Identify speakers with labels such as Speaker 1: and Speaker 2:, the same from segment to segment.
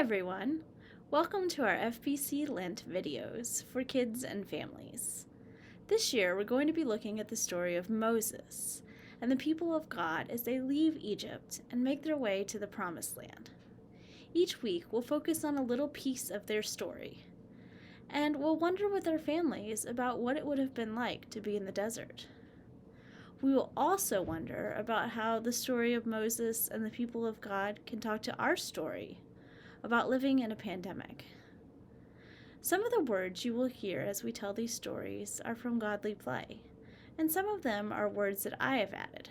Speaker 1: everyone! Welcome to our FBC Lent videos for kids and families. This year we're going to be looking at the story of Moses and the people of God as they leave Egypt and make their way to the Promised Land. Each week we'll focus on a little piece of their story, and we'll wonder with our families about what it would have been like to be in the desert. We will also wonder about how the story of Moses and the people of God can talk to our story about living in a pandemic. Some of the words you will hear as we tell these stories are from Godly Play, and some of them are words that I have added.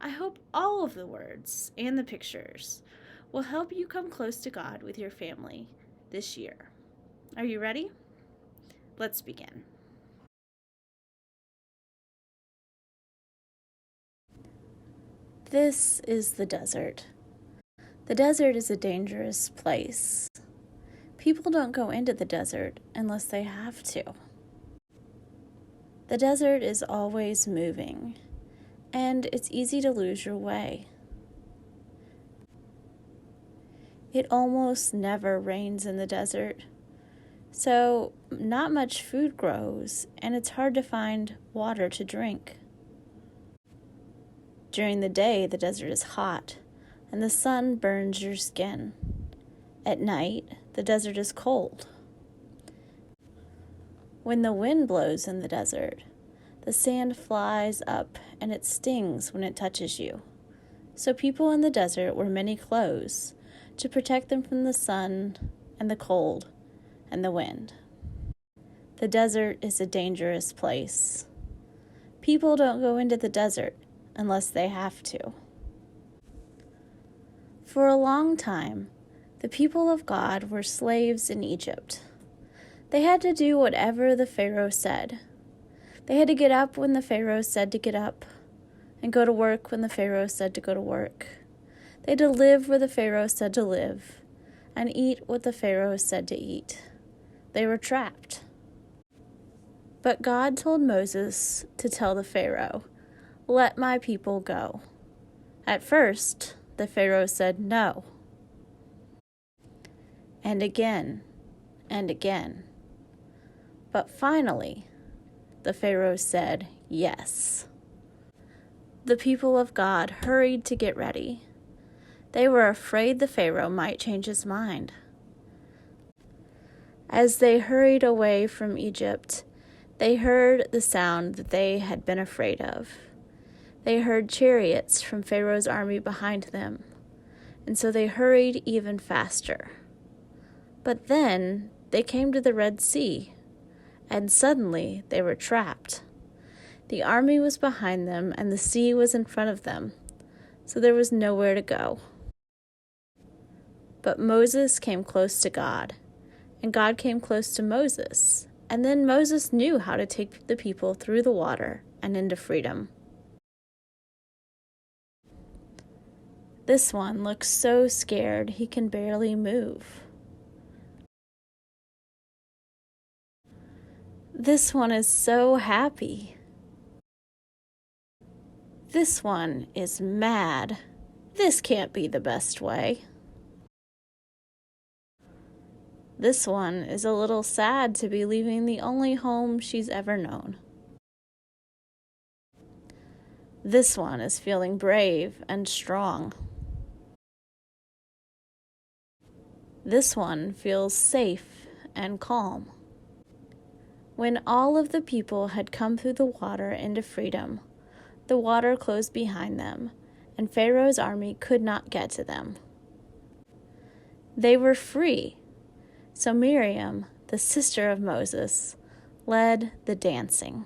Speaker 1: I hope all of the words and the pictures will help you come close to God with your family this year. Are you ready? Let's begin. This is the desert. The desert is a dangerous place. People don't go into the desert unless they have to. The desert is always moving, and it's easy to lose your way. It almost never rains in the desert, so not much food grows, and it's hard to find water to drink. During the day, the desert is hot, and the sun burns your skin. At night, the desert is cold. When the wind blows in the desert, the sand flies up and it stings when it touches you. So people in the desert wear many clothes to protect them from the sun and the cold and the wind. The desert is a dangerous place. People don't go into the desert unless they have to. For a long time, the people of God were slaves in Egypt. They had to do whatever the Pharaoh said. They had to get up when the Pharaoh said to get up, and go to work when the Pharaoh said to go to work. They had to live where the Pharaoh said to live, and eat what the Pharaoh said to eat. They were trapped. But God told Moses to tell the Pharaoh, "Let my people go." At first, the Pharaoh said no. And again, and again. But finally, the Pharaoh said yes. The people of God hurried to get ready. They were afraid the Pharaoh might change his mind. As they hurried away from Egypt, they heard the sound that they had been afraid of. They heard chariots from Pharaoh's army behind them, and so they hurried even faster. But then they came to the Red Sea, and suddenly they were trapped. The army was behind them, and the sea was in front of them, so there was nowhere to go. But Moses came close to God, and God came close to Moses, and then Moses knew how to take the people through the water and into freedom. This one looks so scared he can barely move. This one is so happy. This one is mad. This can't be the best way. This one is a little sad to be leaving the only home she's ever known. This one is feeling brave and strong. This one feels safe and calm. When all of the people had come through the water into freedom, the water closed behind them, and Pharaoh's army could not get to them. They were free, so Miriam, the sister of Moses, led the dancing.